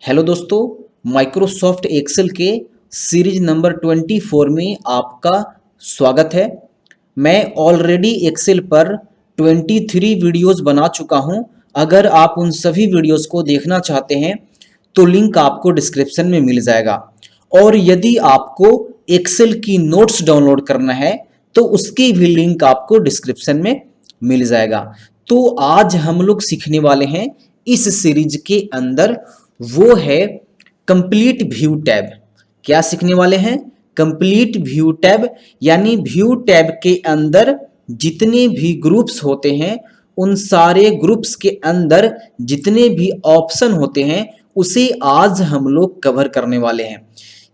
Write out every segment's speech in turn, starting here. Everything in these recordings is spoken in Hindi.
हेलो दोस्तों, माइक्रोसॉफ्ट एक्सेल के सीरीज नंबर 24 में आपका स्वागत है। मैं ऑलरेडी एक्सेल पर 23 वीडियोस बना चुका हूं। अगर आप उन सभी वीडियोस को देखना चाहते हैं तो लिंक आपको डिस्क्रिप्शन में मिल जाएगा। और यदि आपको एक्सेल की नोट्स डाउनलोड करना है तो उसकी भी लिंक आपको डिस्क्रिप्शन में मिल जाएगा। तो आज हम लोग सीखने वाले हैं इस सीरीज के अंदर, वो है कंप्लीट व्यू टैब। क्या सीखने वाले हैं? कंप्लीट व्यू टैब, यानी व्यू टैब के अंदर जितने भी ग्रुप्स होते हैं उन सारे ग्रुप्स के अंदर जितने भी ऑप्शन होते हैं उसे आज हम लोग कवर करने वाले हैं।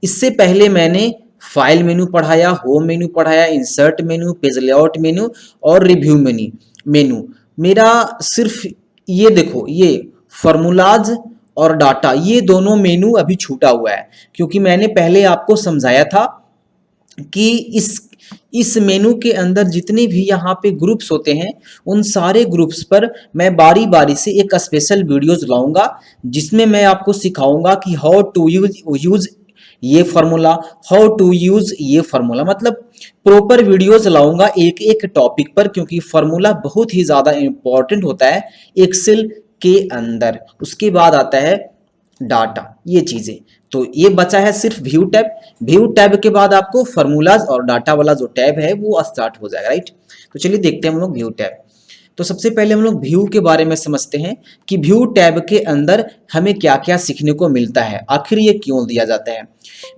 इससे पहले मैंने फाइल मेनू पढ़ाया, होम मेनू पढ़ाया, इंसर्ट मेनू, पेज लेआउट मेनू और रिव्यू मेनू। मेरा सिर्फ ये देखो, ये फॉर्मूलाज और डाटा, ये दोनों मेनू अभी छूटा हुआ है, क्योंकि मैंने पहले आपको समझाया था कि इस मेनू के अंदर जितने भी यहाँ पे ग्रुप्स होते हैं उन सारे ग्रुप्स पर मैं बारी बारी से एक स्पेशल वीडियोस लाऊंगा, जिसमें मैं आपको सिखाऊंगा कि हाउ टू यूज ये फार्मूला, हाउ टू यूज ये फार्मूला, मतलब प्रॉपर वीडियोस लाऊंगा एक एक टॉपिक पर, क्योंकि फार्मूला बहुत ही ज्यादा इंपॉर्टेंट होता है एक्सेल के अंदर। उसके बाद आता है डाटा, ये चीजें। तो ये बचा है सिर्फ व्यू टैब। व्यू टैब के बाद आपको फार्मूलाज और डाटा वाला जो टैब है वो स्टार्ट हो जाएगा, राइट। तो चलिए देखते हैं हम लोग व्यू टैब। तो सबसे पहले हम लोग व्यू के बारे में समझते हैं कि व्यू टैब के अंदर हमें क्या क्या सीखने को मिलता है, आखिर ये क्यों दिया जाता है।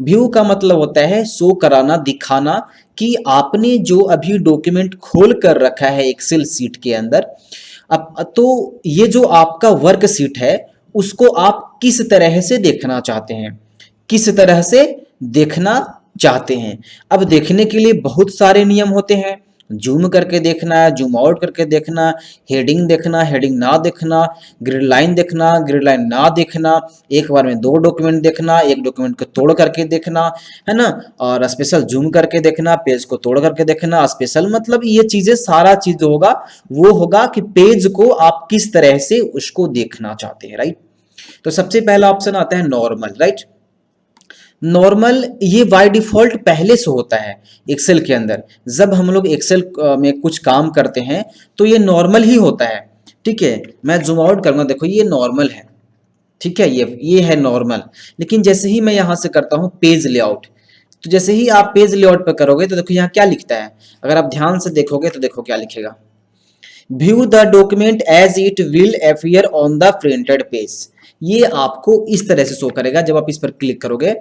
व्यू का मतलब होता है शो कराना, दिखाना कि आपने जो अभी डॉक्यूमेंट खोल कर रखा है एक्सेल सीट के अंदर, अब तो ये जो आपका वर्क सीट है उसको आप किस तरह से देखना चाहते हैं, किस तरह से देखना चाहते हैं। अब देखने के लिए बहुत सारे नियम होते हैं। जूम करके देखना है, जूम आउट करके देखना, हेडिंग देखना, हेडिंग ना देखना, ग्रिड लाइन देखना, ग्रिड लाइन ना देखना, एक बार में 2 डॉक्यूमेंट देखना, एक डॉक्यूमेंट को तोड़ करके देखना, है ना, और स्पेशल जूम करके देखना, पेज को तोड़ करके देखना, स्पेशल, मतलब ये चीजें सारा चीज होगा, वो होगा कि पेज को आप किस तरह से उसको देखना चाहते हैं, राइट। तो सबसे पहला ऑप्शन आता है नॉर्मल, राइट। नॉर्मल ये बाय डिफॉल्ट पहले से होता है एक्सेल के अंदर। जब हम लोग एक्सेल में कुछ काम करते हैं तो ये नॉर्मल ही होता है, ठीक है। मैं जूम आउट करूंगा, देखो ये नॉर्मल है, ठीक है, ये है नॉर्मल। लेकिन जैसे ही मैं यहां से करता हूं पेज लेआउट, तो जैसे ही आप पेज लेआउट पर करोगे तो देखो यहाँ क्या लिखता है। अगर आप ध्यान से देखोगे तो देखो क्या लिखेगा, view the document as it will appear on the printed page. ये आपको इस तरह से शो करेगा जब आप इस पर क्लिक करोगे।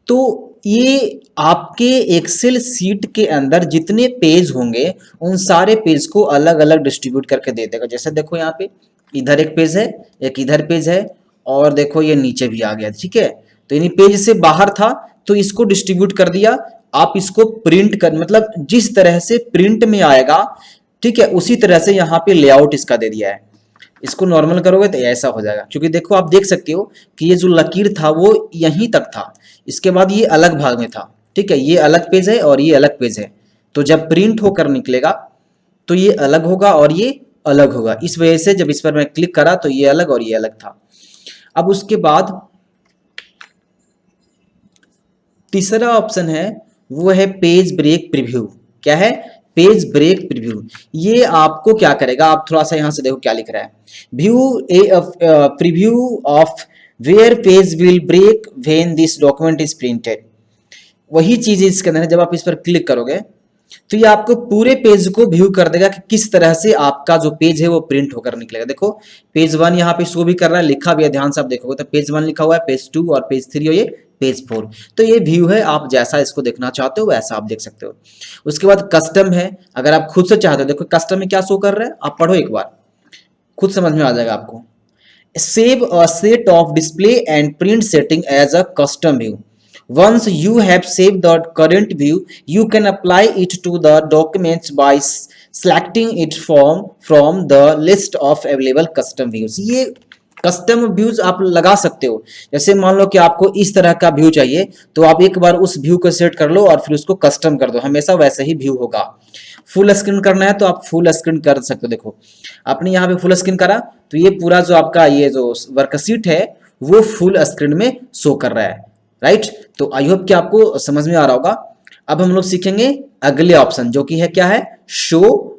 तो ये आपके एक्सेल सीट के अंदर जितने पेज होंगे उन सारे पेज को अलग अलग डिस्ट्रीब्यूट करके दे देगा। जैसे देखो यहाँ पे इधर एक पेज है, एक इधर पेज है, और देखो ये नीचे भी आ गया, ठीक है। तो यानी पेज से बाहर था तो इसको डिस्ट्रीब्यूट कर दिया। आप इसको प्रिंट कर, मतलब जिस तरह से प्रिंट में आएगा, ठीक है, उसी तरह से यहाँ पे लेआउट इसका दे दिया है। इसको नॉर्मल करोगे तो ऐसा हो जाएगा, क्योंकि देखो आप देख सकते हो कि ये जो लकीर था वो यहीं तक था, इसके बाद ये अलग भाग में था, ठीक है। ये अलग पेज है और ये अलग पेज है, तो जब प्रिंट होकर निकलेगा तो ये अलग होगा और ये अलग होगा। इस वजह से जब इस पर मैं क्लिक करा तो ये अलग और ये अलग था। अब उसके बाद तीसरा ऑप्शन है, वो है पेज ब्रेक प्रीव्यू। क्या है? Page break preview. ये आपको क्या करेगा, आप थोड़ा सा यहां से देखो क्या लिख रहा है, view a preview of where page will break when this document is printed. वही चीज इसके अंदर है। जब आप इस पर क्लिक करोगे तो ये आपको पूरे पेज को व्यू कर देगा कि किस तरह से आपका जो पेज है वो प्रिंट होकर निकलेगा। देखो पेज 1 यहाँ पे शो भी कर रहा है, लिखा भी है, ध्यान से आप देखोगे तो पेज 1 लिखा हुआ है, पेज 2 और पेज 3 और ये पेज 4। तो ये व्यू है, आप जैसा इसको देखना चाहते हो वैसा आप देख सकते हो। उसके बाद कस्टम है, अगर आप खुद से चाहते हो, देखो कस्टम में क्या शो कर रहा है, आप पढ़ो एक बार, खुद समझ में आ जाएगा आपको। Save a set of display and print setting as a custom view. Once you have saved the current view, you can apply it to the documents by selecting it from the list of available custom views। ये कस्टम व्यूज आप लगा सकते हो। जैसे मान लो कि आपको इस तरह का व्यू चाहिए तो आप एक बार उस व्यू को सेट कर लो और फिर उसको कस्टम कर दो, हमेशा वैसे ही व्यू होगा। फुल स्क्रीन करना है तो आप फुल स्क्रीन कर सकते हो। देखो आपने यहाँ पे फुल स्क्रीन करा तो ये पूरा जो आपका ये जो वर्कशीट है वो फुल स्क्रीन में शो कर रहा है, राइट। तो आई होप कि आपको समझ में आ रहा होगा। अब हम लोग सीखेंगे अगले ऑप्शन, जो कि है क्या है, शो,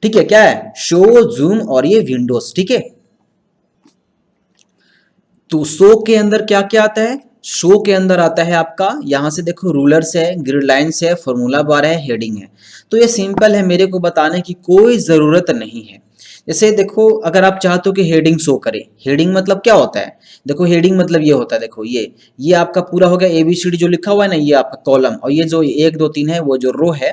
ठीक है, क्या है, शो, जूम और ये विंडोज, ठीक है। तो शो के अंदर क्या क्या आता है, शो के अंदर आता है आपका, यहां से देखो रूलर्स है, ग्रिड लाइन्स है, फॉर्मूला बार है, हेडिंग है। तो ये सिंपल है, मेरे को बताने की कोई जरूरत नहीं है। जैसे देखो, अगर आप चाहते हो कि हेडिंग शो करे, हेडिंग मतलब क्या होता है, देखो हेडिंग मतलब ये होता है, देखो ये आपका पूरा हो गया ABCD जो लिखा हुआ है ना, ये आपका कॉलम, और ये जो 1 2 3 है वो जो रो है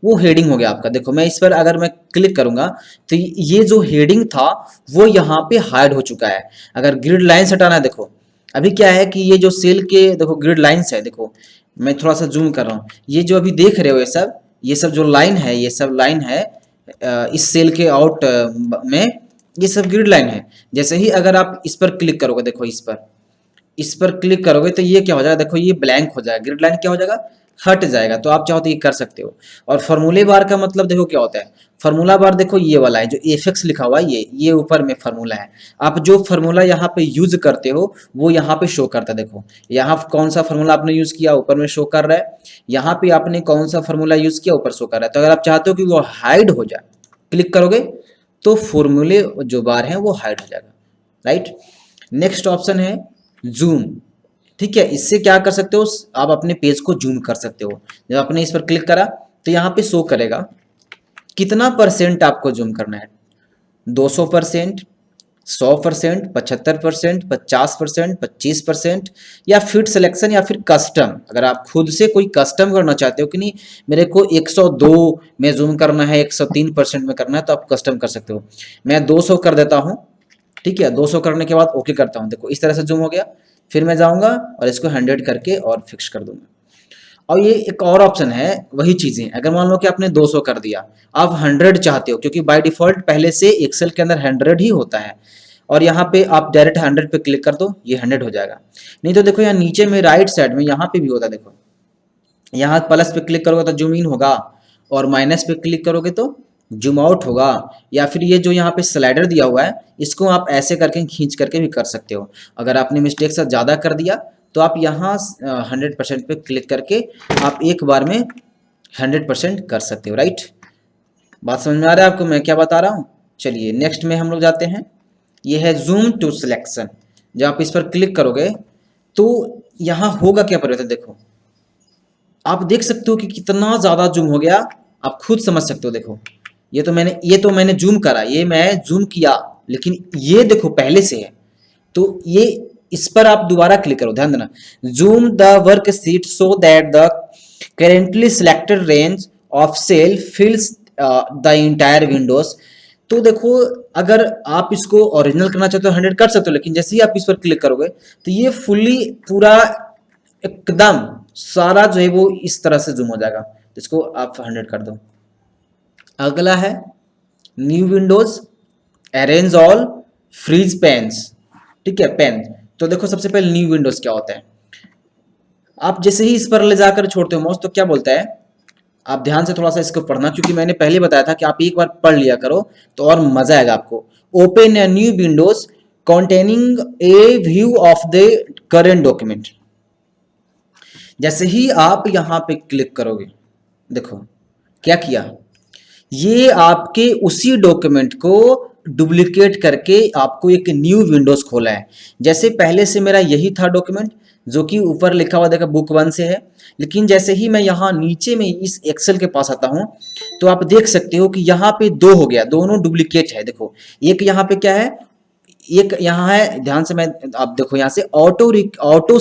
वो हेडिंग हो गया आपका। देखो मैं इस पर अगर मैं क्लिक करूंगा तो ये जो हेडिंग था वो यहाँ पे हाइड हो चुका है। अगर ग्रिड लाइन्स हटाना है, देखो अभी क्या है कि ये जो सेल के देखो ग्रिड लाइन्स है, देखो मैं थोड़ा सा जूम कर रहा हूँ, ये जो अभी देख रहे हो ये सब जो लाइन है, ये सब लाइन है इस सेल के आउट में, ये सब ग्रिड लाइन है। जैसे ही अगर आप इस पर क्लिक करोगे, देखो इस पर क्लिक करोगे तो ये क्या हो जाएगा, देखो ये ब्लैंक हो जाएगा, ग्रिड लाइन क्या हो जाएगा, हट जाएगा। तो आप चाहो तो ये कर सकते हो। और फार्मूले बार का मतलब देखो क्या होता है, फार्मूला बार देखो ये वाला है जो एफएक्स लिखा हुआ है, ये ऊपर में फार्मूला है। आप जो फार्मूला यहाँ पे यूज करते हो वो यहाँ पे शो करता है। देखो यहाँ कौन सा फार्मूला आपने यूज किया ऊपर में शो कर रहा है, यहाँ पे आपने कौन सा फार्मूला यूज किया ऊपर शो कर रहा है। तो अगर आप चाहते हो कि वो हाइड हो जाए, क्लिक करोगे तो फॉर्मूले जो बार है वो हाइड हो जाएगा, राइट। नेक्स्ट ऑप्शन है जूम, ठीक है। इससे क्या कर सकते हो, आप अपने पेज को जूम कर सकते हो। जब आपने इस पर क्लिक करा तो यहाँ पे शो करेगा कितना परसेंट आपको जूम करना है, 200%, 100%, 75%, 50%, 25%, या फिट सिलेक्शन या फिर कस्टम। अगर आप खुद से कोई कस्टम करना चाहते हो कि नहीं मेरे को 102 में जूम करना है, 103% में करना है, तो आप कस्टम कर सकते हो। मैं 200 कर देता हूँ, ठीक है। 200 करने के बाद ओके करता हूँ, देखो इस तरह से जूम हो गया। फिर मैं जाऊंगा और इसको 100 करके और फिक्स कर दूंगा। और ये एक और ऑप्शन है, वही चीजें, अगर मान लो कि आपने 200 कर दिया, आप 100 चाहते हो, क्योंकि बाय डिफॉल्ट पहले से एक्सेल के अंदर 100 ही होता है, और यहाँ पे आप डायरेक्ट 100 पे क्लिक कर दो, ये 100 हो जाएगा। नहीं तो देखो यहाँ नीचे में राइट साइड में यहाँ पे भी होता है, देखो यहाँ प्लस पे क्लिक करोगे तो जूम इन होगा, और माइनस पे क्लिक करोगे तो जूम आउट होगा। या फिर ये जो यहाँ पे स्लाइडर दिया हुआ है, इसको आप ऐसे करके खींच करके भी कर सकते हो। अगर आपने मिस्टेक से ज़्यादा कर दिया तो आप यहाँ 100% पे क्लिक करके आप एक बार में 100% कर सकते हो, राइट। बात समझ में आ रहा है आपको मैं क्या बता रहा हूँ। चलिए नेक्स्ट में हम लोग जाते हैं, ये है जूम टू सिलेक्शन। जब आप इस पर क्लिक करोगे तो यहाँ होगा क्या परिवर्तन, देखो आप देख सकते हो कि कितना ज़्यादा जूम हो गया, आप खुद समझ सकते हो। देखो ये तो मैंने जूम करा, ये मैं जूम किया, लेकिन ये देखो पहले से है। तो ये इस पर आप दोबारा क्लिक करो, ध्यान देना, zoom the worksheet so that the currently selected range of cell fills the entire windows. तो देखो अगर आप इसको ओरिजिनल करना चाहते हो 100 कर सकते हो, लेकिन जैसे ही आप इस पर क्लिक करोगे तो ये फुल्ली पूरा एकदम सारा जो है वो इस तरह से जूम हो जाएगा। तो इसको आप 100 कर दो। अगला है new windows, arrange all, freeze panes, ठीक है, पेन। तो देखो सबसे पहले न्यू विंडोज क्या होता है, आप जैसे ही इस पर ले जाकर छोड़ते हो माउस तो क्या बोलता है, आप ध्यान से थोड़ा सा इसको पढ़ना, क्योंकि मैंने पहले बताया था कि आप एक बार पढ़ लिया करो तो और मजा आएगा आपको। Open a new Windows containing A view of the current document. जैसे ही आप यहां पे क्लिक करोगे, देखो क्या किया, ये आपके उसी डॉक्यूमेंट को डुप्लीकेट करके आपको एक न्यू विंडोज खोला है। जैसे पहले से मेरा यही था डॉक्यूमेंट जो कि ऊपर लिखा हुआ देखा बुक 1 से है, लेकिन जैसे ही मैं यहाँ नीचे में इस एक्सेल के पास आता हूँ तो आप देख सकते हो कि यहाँ पे 2 हो गया, दोनों डुप्लीकेट है। देखो एक यहाँ पे क्या है, एक यहाँ है, ध्यान से मैं आप देखो यहाँ से ऑटो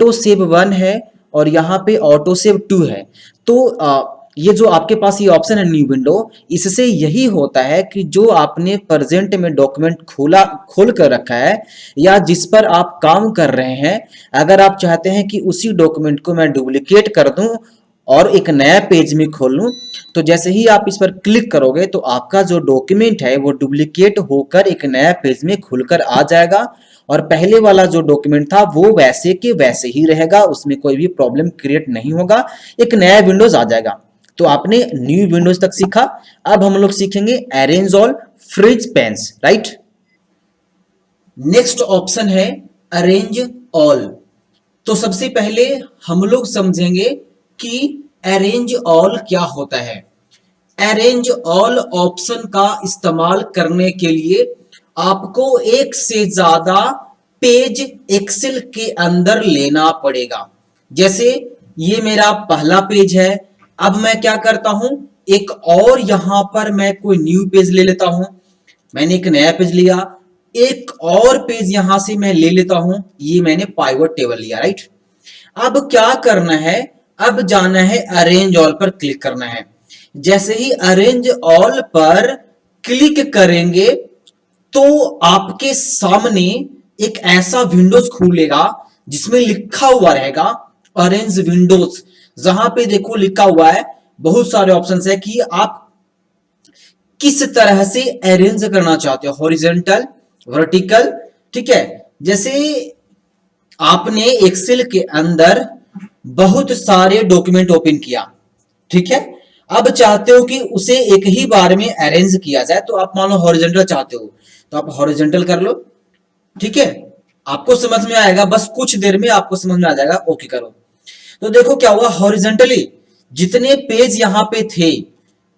सेव 1 है और यहाँ पे ऑटो सेव 2 है। तो ये जो आपके पास ये ऑप्शन है न्यू विंडो, इससे यही होता है कि जो आपने प्रेजेंट में डॉक्यूमेंट खोल कर रखा है या जिस पर आप काम कर रहे हैं, अगर आप चाहते हैं कि उसी डॉक्यूमेंट को मैं डुप्लीकेट कर दूं और एक नया पेज में खोल लूं, तो जैसे ही आप इस पर क्लिक करोगे तो आपका जो डॉक्यूमेंट है वो डुप्लीकेट होकर एक नया पेज में खुलकर आ जाएगा, और पहले वाला जो डॉक्यूमेंट था वो वैसे के वैसे ही रहेगा, उसमें कोई भी प्रॉब्लम क्रिएट नहीं होगा, एक नया विंडोज आ जाएगा। तो आपने न्यू विंडोज तक सीखा, अब हम लोग सीखेंगे arrange all freeze panes, right. Next option है अरेंज ऑल। तो सबसे पहले हम लोग समझेंगे कि अरेंज ऑल क्या होता है। अरेंज ऑल ऑप्शन का इस्तेमाल करने के लिए आपको एक से ज्यादा पेज एक्सेल के अंदर लेना पड़ेगा। जैसे ये मेरा पहला पेज है, अब मैं क्या करता हूं, एक और यहां पर मैं कोई न्यू पेज ले लेता हूं। मैंने एक नया पेज लिया, एक और पेज यहां से मैं ले लेता हूं, ये मैंने पाइवट टेबल लिया, राइट। अब क्या करना है, अब जाना है अरेंज ऑल पर क्लिक करना है। जैसे ही अरेंज ऑल पर क्लिक करेंगे तो आपके सामने एक ऐसा विंडोज खुलेगा जिसमें लिखा हुआ रहेगा अरेंज विंडोज। जहां पे देखो लिखा हुआ है, बहुत सारे ऑप्शंस है कि आप किस तरह से अरेंज करना चाहते हो, हॉरिजेंटल, वर्टिकल, ठीक है। जैसे आपने एक्सेल के अंदर बहुत सारे डॉक्यूमेंट ओपन किया, ठीक है, अब चाहते हो कि उसे एक ही बार में अरेंज किया जाए, तो आप मान लो हॉरिजेंटल चाहते हो तो आप हॉरिजेंटल कर लो, ठीक है। आपको समझ में आएगा, बस कुछ देर में आपको समझ में आ जाएगा, ओके करो। तो देखो क्या हुआ, हॉरिजेंटली जितने पेज यहां पे थे,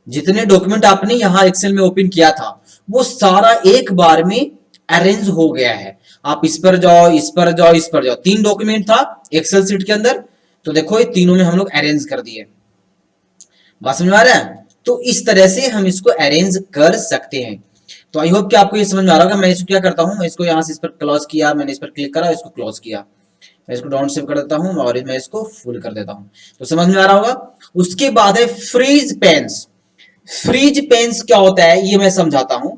जितने डॉक्यूमेंट आपने यहां एक्सेल में ओपन किया था, वो सारा एक बार में अरेंज हो गया है। आप इस पर जाओ, इस पर जाओ, इस पर जाओ, 3 डॉक्यूमेंट था एक्सेल शीट के अंदर, तो देखो ये तीनों में हम लोग अरेंज कर दिए। बात समझ में आ रहा है? तो इस तरह से हम इसको अरेंज कर सकते हैं। तो आई होप कि आपको ये समझ में आ रहा होगा। मैं इसको क्या करता हूं, मैं इसको यहां से इस पर क्लोज किया, मैंने इस पर क्लिक करा, इसको क्लोज किया, मैं इसको डाउन सेव कर देता हूं और मैं इसको फुल कर देता हूं। तो समझ में आ रहा होगा। उसके बाद है फ्रीज पेन्स। फ्रीज पेन्स क्या होता है ये मैं समझाता हूं।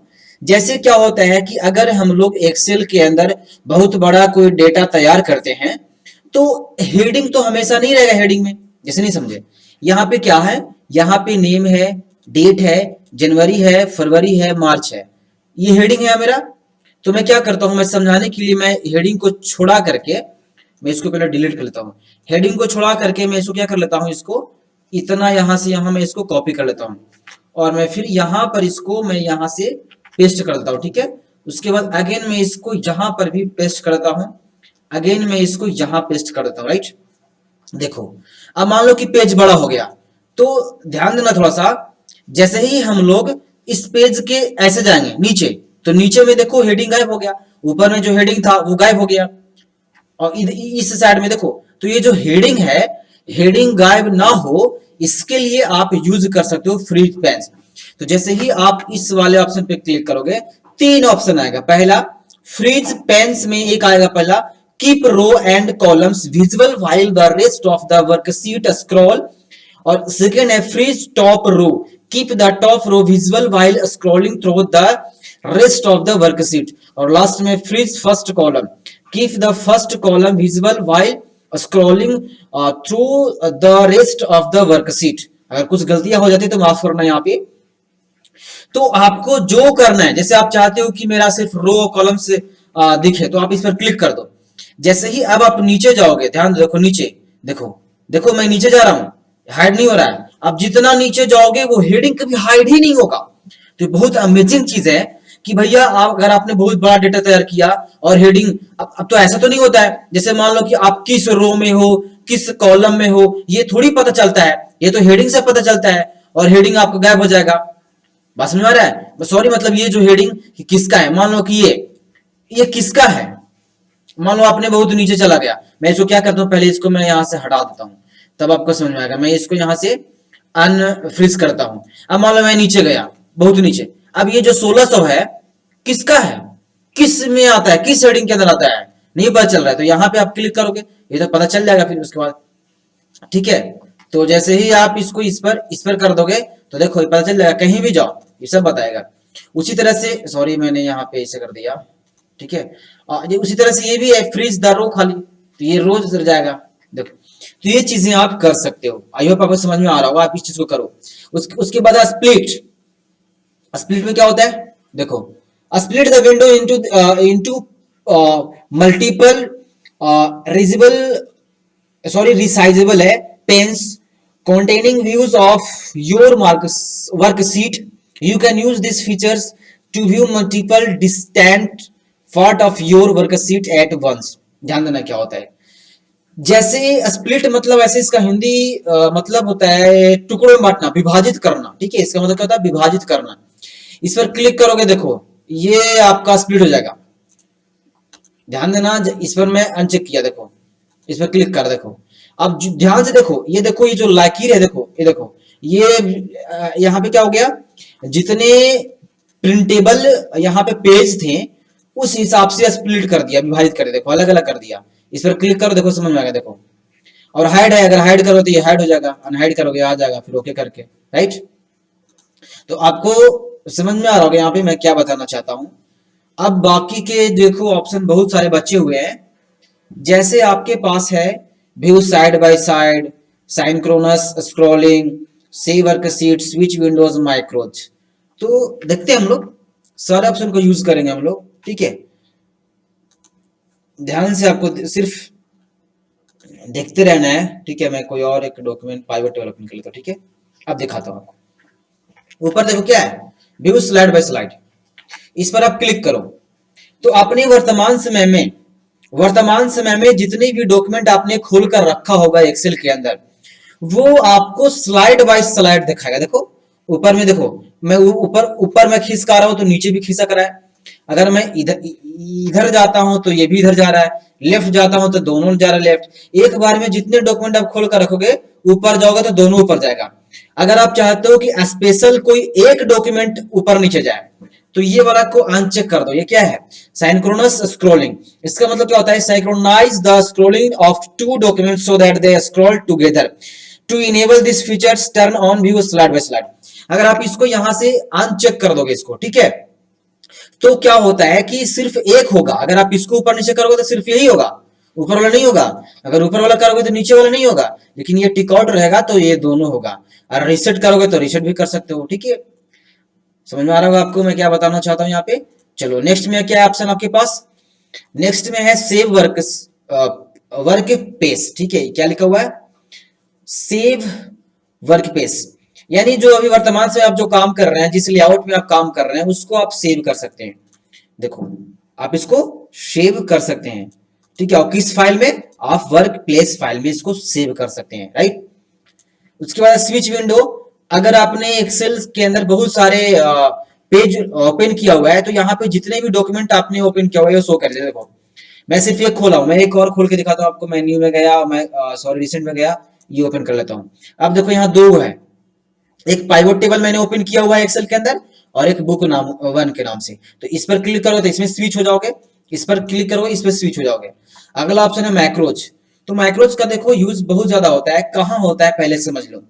जैसे क्या होता है कि अगर हम लोग एक्सेल के अंदर बहुत बड़ा कोई डेटा तैयार करते हैं तो हेडिंग तो हमेशा नहीं रहेगा हेडिंग में, जैसे नहीं समझे। यहाँ पे क्या है, यहाँ पे नेम है, डेट है, जनवरी है, फरवरी है, मार्च है, ये हेडिंग है मेरा। तो मैं क्या करता हूं, मैं समझाने के लिए मैं हेडिंग को छोड़ा करके मैं इसको पहले डिलीट कर लेता हूं। हेडिंग को छोड़ा करके मैं इसको क्या कर लेता हूं, इसको इतना यहां से यहां मैं इसको कॉपी कर लेता हूं और मैं फिर यहां पर इसको मैं यहां से पेस्ट कर देता हूं, ठीक है। उसके बाद अगेन मैं इसको यहां पर भी पेस्ट करता हूं, अगेन मैं इसको यहां पेस्ट कर देता हूं, राइट। देखो अब मान लो कि पेज बड़ा हो गया, तो ध्यान देना थोड़ा सा। जैसे ही हम लोग इस पेज के ऐसे जाएंगे नीचे, तो नीचे में देखो हेडिंग गायब हो गया, ऊपर में जो हेडिंग था वो गायब हो गया, और इस साइड में देखो। तो ये जो हेडिंग है, हेडिंग गायब ना हो इसके लिए आप यूज कर सकते हो फ्रीज पेन्स। तो जैसे ही आप इस वाले ऑप्शन पे क्लिक करोगे, 3 ऑप्शन आएगा। पहला फ्रीज पेन्स में एक आएगा, पहला keep row and columns visible while the rest of the worksheet scroll, और सेकेंड है freeze top row, keep the top row visible while scrolling through the rest of the worksheet, और लास्ट में freeze first column, keep the first column visible while scrolling through the rest of the worksheet. अगर कुछ गलतियां हो जाती है तो माफ करना यहाँ पे। तो आपको जो करना है, जैसे आप चाहते हो कि मेरा सिर्फ रो कॉलम से दिखे, तो आप इस पर क्लिक कर दो। जैसे ही अब आप नीचे जाओगे, ध्यान देखो नीचे, देखो देखो मैं नीचे जा रहा हूं, हाइड नहीं हो रहा है। अब जितना नीचे जाओगे वो हेडिंग कभी हाइड ही नहीं होगा। तो बहुत अमेजिंग चीज है कि भैया आप अगर आपने बहुत बड़ा डेटा तैयार किया और हेडिंग, अब तो ऐसा तो नहीं होता है जैसे मान लो कि आप किस रो में हो, किस कॉलम में हो, ये थोड़ी पता चलता है, ये तो हेडिंग से पता चलता है, और हेडिंग आपका गायब हो जाएगा। बात समझ में आ रहा है? सॉरी, मतलब ये जो हेडिंग किसका है, मान लो कि ये किसका है, मान लो आपने बहुत नीचे चला गया, मैं इसको क्या करता हूँ, पहले इसको मैं यहां से हटा देता हूँ, तब आपको समझ में आएगा। मैं इसको यहां से अनफ्रीज करता हूं। अब मान लो मैं नीचे गया बहुत नीचे, अब ये जो 1600 है किसका है, किस में आता है, किस हेडिंग के अंदर आता है, नहीं पता चल रहा है। तो यहाँ पे आप क्लिक करोगे, ये तो पता चल जाएगा फिर उसके बाद, ठीक है। तो जैसे ही आप इसको इस पर कर दोगे तो देखो ये पता चल जाएगा, कहीं भी जाओ ये सब बताएगा। उसी तरह से, सॉरी मैंने यहाँ पे इसे कर दिया, ठीक है। ये उसी तरह से ये भी है फ्रीज द रो खाली, तो ये रोज रह जाएगा, देखो। तो ये चीजें आप कर सकते हो। आई होप आपको समझ में आ रहा होगा, आप इस चीज को करो। उसके बाद स्प्लिट। स्प्लिट में क्या होता है, देखो split the window into multiple रिजिबल, सॉरी रिसाइजेबल है, panes containing views of your worksheet. You can use these features to view multiple distant part of your worksheet at once. ध्यान देना क्या होता है। जैसे स्प्लिट मतलब ऐसे इसका हिंदी मतलब होता है टुकड़ों में बांटना, विभाजित करना। ठीक है, इसका मतलब क्या होता है, विभाजित करना। इस पर क्लिक करोगे, देखो ये आपका स्प्लिट हो जाएगा। ध्यान देना, इस पर मैं अनचेक किया, देखो इस पर क्लिक कर, देखो अब ध्यान से देखो, ये जो लकीर है, देखो ये देखो, ये यहाँ पे क्या हो गया, जितने प्रिंटेबल यहाँ पे पेज थे उस हिसाब से स्प्लिट कर दिया, विभाजित कर दिया, देखो अलग अलग कर दिया। इस पर क्लिक करो, देखो समझ में आ गया। देखो और हाइड है, अगर हाइड करो तो ये हाइड हो जाएगा, अनहाइड करोगे आ जाएगा, फिर ओके करके, राइट। तो आपको समझ में आ रहा होगा यहाँ पे मैं क्या बताना चाहता हूँ। अब बाकी के देखो ऑप्शन बहुत सारे बचे हुए हैं। जैसे आपके पास है view side by side, synchronous scrolling, सी worksheet, switch windows, macros. तो देखते हैं हम लोग सारे ऑप्शन को यूज करेंगे हम लोग। ठीक है, ध्यान से आपको सिर्फ देखते रहना है। ठीक है, मैं कोई और एक डॉक्यूमेंट पाइवेट डेवलपमेंट कर लेता हूँ। ठीक है, अब दिखाता हूँ आपको। ऊपर देखो क्या है, व्यू स्लाइड बाय स्लाइड, इस पर आप क्लिक करो तो अपने वर्तमान समय में जितने भी डॉक्यूमेंट आपने खोल कर रखा होगा एक्सेल के अंदर, वो आपको स्लाइड बाय स्लाइड दिखाएगा। देखो ऊपर में देखो, मैं ऊपर ऊपर मैं खिसका रहा हूं तो नीचे भी खिसक रहा है। अगर मैं इधर इधर जाता हूं तो ये भी इधर जा रहा है, लेफ्ट जाता हूं तो दोनों जा रहा है लेफ्ट। एक बार में जितने डॉक्यूमेंट आप खोल कर रखोगे, ऊपर जाओगे तो दोनों ऊपर जाएगा। अगर आप चाहते हो कि स्पेशल कोई एक डॉक्यूमेंट ऊपर नीचे जाए, तो ये वाला को अनचेक कर दो। ये क्या है, साइंक्रोनस स्क्रॉलिंग। इसका मतलब क्या होता है, synchronize the scrolling of two documents so that they scroll together. To enable this features turn on view slide by slide. अगर आप इसको यहां से अनचेक कर दोगे इसको, ठीक है, तो क्या होता है कि सिर्फ एक होगा। अगर आप इसको ऊपर नीचे करोगे तो सिर्फ यही होगा, ऊपर वाला नहीं होगा। अगर ऊपर वाला करोगे तो नीचे वाला नहीं होगा, लेकिन ये टिक आउट रहेगा तो ये दोनों होगा। और रिसेट करोगे तो रिसेट भी कर सकते हो। ठीक है, समझ में आ रहा होगा आपको मैं क्या बताना चाहता हूं यहाँ पे। चलो नेक्स्ट में क्या है ऑप्शन आपके पास, नेक्स्ट में है सेव वर्क पेस। ठीक है, क्या लिखा हुआ है, सेव वर्क पेस, यानी जो अभी वर्तमान से आप जो काम कर रहे हैं, जिस लेआउट में आप काम कर रहे हैं, उसको आप सेव कर सकते हैं। देखो आप इसको सेव कर सकते हैं। ठीक है, और किस फाइल में, आप वर्क प्लेस फाइल में इसको सेव कर सकते हैं, राइट। उसके बाद स्विच विंडो, अगर आपने एक्सेल के अंदर बहुत सारे पेज ओपन किया हुआ है, तो यहाँ पे जितने भी डॉक्यूमेंट आपने ओपन किया हुआ है वो शो कर देगा। देखो मैं सिर्फ एक खोला हूं, मैं एक और खोल के दिखाता हूं आपको। मैं न्यू में गया, मैं सॉरी रिसेंट में गया, ये ओपन कर लेता हूं। अब देखो यहाँ दो है, एक पाइवोट टेबल मैंने ओपन किया हुआ है एक्सेल के अंदर, और एक बुक नाम वन के नाम से। तो इस पर क्लिक करो तो इसमें स्विच हो जाओगे, इस पर क्लिक करोगे इस पर स्विच हो जाओगे। अगला ऑप्शन है मैक्रोज। तो मैक्रोज का देखो यूज बहुत ज्यादा होता है, कहाँ होता है पहले समझ लो।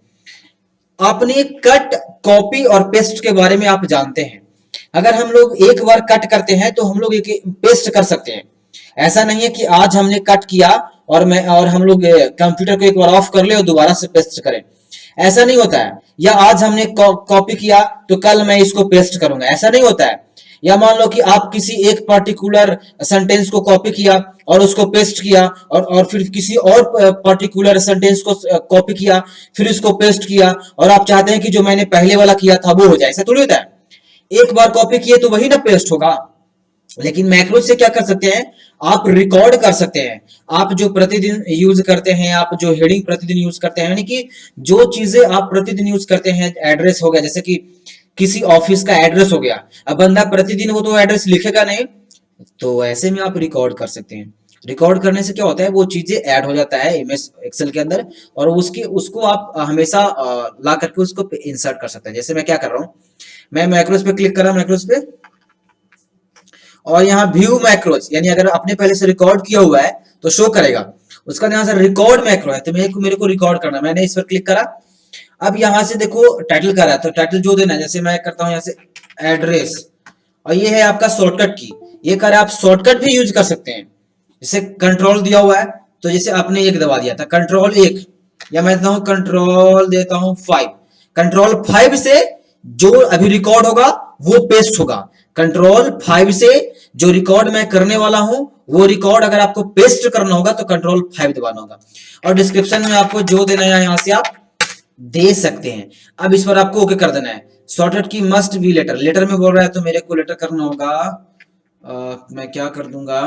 आपने कट, कॉपी और पेस्ट के बारे में आप जानते हैं। अगर हम लोग एक बार कट करते हैं तो हम लोग एक पेस्ट कर सकते हैं। ऐसा नहीं है कि आज हमने कट किया और हम लोग कंप्यूटर को एक बार ऑफ कर ले और दोबारा से पेस्ट करें, ऐसा नहीं होता है। या आज हमने कॉपी किया तो कल मैं इसको पेस्ट करूंगा, ऐसा नहीं होता है। या मान लो कि आप किसी एक पर्टिकुलर सेंटेंस को कॉपी किया और उसको पेस्ट किया, और फिर किसी और पर्टिकुलर सेंटेंस को कॉपी किया, फिर उसको पेस्ट किया, और आप चाहते हैं कि जो मैंने पहले वाला किया था वो हो जाए, ऐसा थोड़ी होता है। एक बार कॉपी किए तो वही ना पेस्ट होगा। लेकिन मैक्रोज से क्या कर सकते हैं, आप रिकॉर्ड कर सकते हैं। आप जो प्रतिदिन यूज करते हैं, आप जो हेडिंग प्रतिदिन यूज करते हैं, यानी कि जो चीजें आप प्रतिदिन यूज करते हैं, एड्रेस हो गया, जैसे कि किसी ऑफिस का एड्रेस हो गया, अब बंदा प्रतिदिन वो तो एड्रेस लिखेगा नहीं, तो ऐसे में आप रिकॉर्ड कर सकते हैं। रिकॉर्ड करने से क्या होता है, वो चीजें ऐड हो जाता है इमेज एक्सेल के अंदर, और उसको आप हमेशा ला करके उसको इंसर्ट कर सकते हैं। जैसे मैं क्या कर रहा हूँ, मैं मैक्रोज पे क्लिक कर रहा हूँ, मैक्रोज पे, और यहाँ व्यू मैक्रोज, यानी अगर आपने पहले से रिकॉर्ड किया हुआ है तो शो करेगा। उसका यहाँ से रिकॉर्ड मैक्रो है, तो मेरे को रिकॉर्ड करना, मैंने इस पर क्लिक करा। अब यहाँ से देखो टाइटल कर रहा है, तो टाइटल जो देना है, जैसे मैं करता हूँ यहाँ से एड्रेस, और ये है आपका शॉर्टकट की। ये कर आप शॉर्टकट भी यूज कर सकते हैं। जैसे कंट्रोल दिया हुआ है, तो जैसे आपने एक दबा दिया था, कंट्रोल एक, या मैं देता हूँ कंट्रोल देता हूँ 5। कंट्रोल 5 से जो अभी रिकॉर्ड होगा वो पेस्ट होगा। कंट्रोल 5 से जो रिकॉर्ड मैं करने वाला हूं वो रिकॉर्ड अगर आपको पेस्ट करना होगा तो कंट्रोल 5 दबाना होगा। और डिस्क्रिप्शन में आपको जो देना है यहां से आप दे सकते हैं। अब इस पर आपको ओके कर देना है। शॉर्टकट की मस्ट बी लेटर, लेटर में बोल रहा है तो मेरे को लेटर करना होगा। मैं क्या कर दूंगा,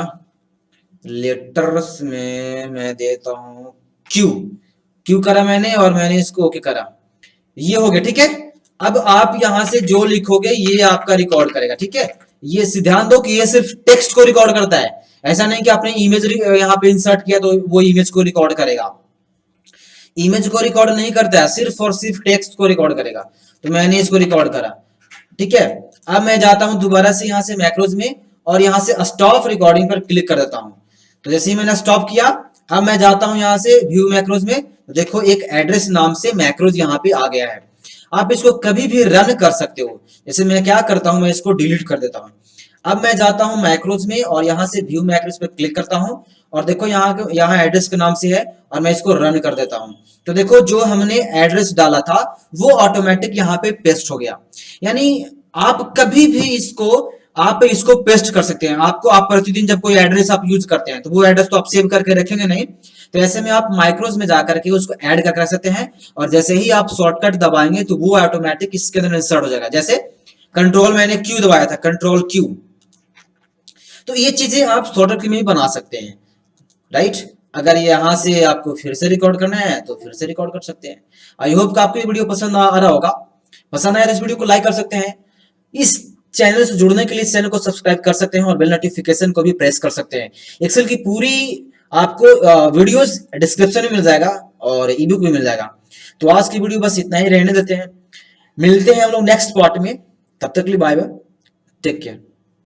लेटर्स में मैं देता हूं क्यू। क्यू करा मैंने और मैंने इसको ओके करा, ये हो गया। ठीक है, अब आप यहां से जो लिखोगे ये आपका रिकॉर्ड करेगा। ठीक है, ये ध्यान दो कि ये सिर्फ टेक्स्ट को रिकॉर्ड करता है, ऐसा नहीं कि आपने इमेज यहाँ पे इंसर्ट किया तो वो इमेज को रिकॉर्ड करेगा। इमेज को रिकॉर्ड नहीं करता है, सिर्फ और सिर्फ टेक्स्ट को रिकॉर्ड करेगा। तो मैंने इसको रिकॉर्ड करा। ठीक है, अब मैं जाता हूं दोबारा से यहाँ से मैक्रोज में और यहाँ से स्टॉप रिकॉर्डिंग पर क्लिक कर देता हूं। तो जैसे ही मैंने स्टॉप किया, अब मैं जाता हूं यहाँ से व्यू मैक्रोज में, तो देखो एक एड्रेस नाम से मैक्रोज यहाँ पे आ गया है। आप इसको कभी भी रन कर सकते हो। जैसे मैं क्या करता हूं, मैं इसको डिलीट कर देता हूं। अब मैं जाता हूं मैक्रोज में और यहाँ से व्यू मैक्रोज पे क्लिक करता हूं और देखो यहाँ एड्रेस के नाम से है और मैं इसको रन कर देता हूं। तो देखो जो हमने एड्रेस डाला था वो ऑटोमेटिक यहाँ पे पेस्ट हो गया। यानी आप कभी भी इसको पेस्ट कर सकते हैं। आपको आप प्रतिदिन जब कोई एड्रेस आप यूज करते हैं तो वो एड्रेस तो आप सेव करके रखेंगे नहीं, तो ऐसे में आप माइक्रोज में जाकर के उसको ऐड कर सकते हैं और जैसे ही आप शॉर्टकट दबाएंगे तो वो ऑटोमेटिक इसके अंदर इंसर्ट हो जाएगा। जैसे कंट्रोल मैंने क्यू दबाया था, कंट्रोल क्यू। तो ये चीजें आप शॉर्टकट में भी बना सकते हैं, राइट। अगर यहां से आपको फिर से रिकॉर्ड करना है तो फिर से रिकॉर्ड कर सकते हैं। आई होप कि आपको ये वीडियो पसंद आ रहा होगा। पसंद आया तो इस वीडियो को लाइक कर सकते हैं। इस चैनल से जुड़ने के लिए इस चैनल को सब्सक्राइब कर सकते हैं और बेल नोटिफिकेशन को भी प्रेस कर सकते हैं। एक्सेल की पूरी आपको वीडियोस डिस्क्रिप्शन में मिल जाएगा और ईबुक भी मिल जाएगा। तो आज की वीडियो बस इतना ही रहने देते हैं, मिलते हैं हम लोग नेक्स्ट पार्ट में। तब तक के लिए बाय बाय, टेक केयर।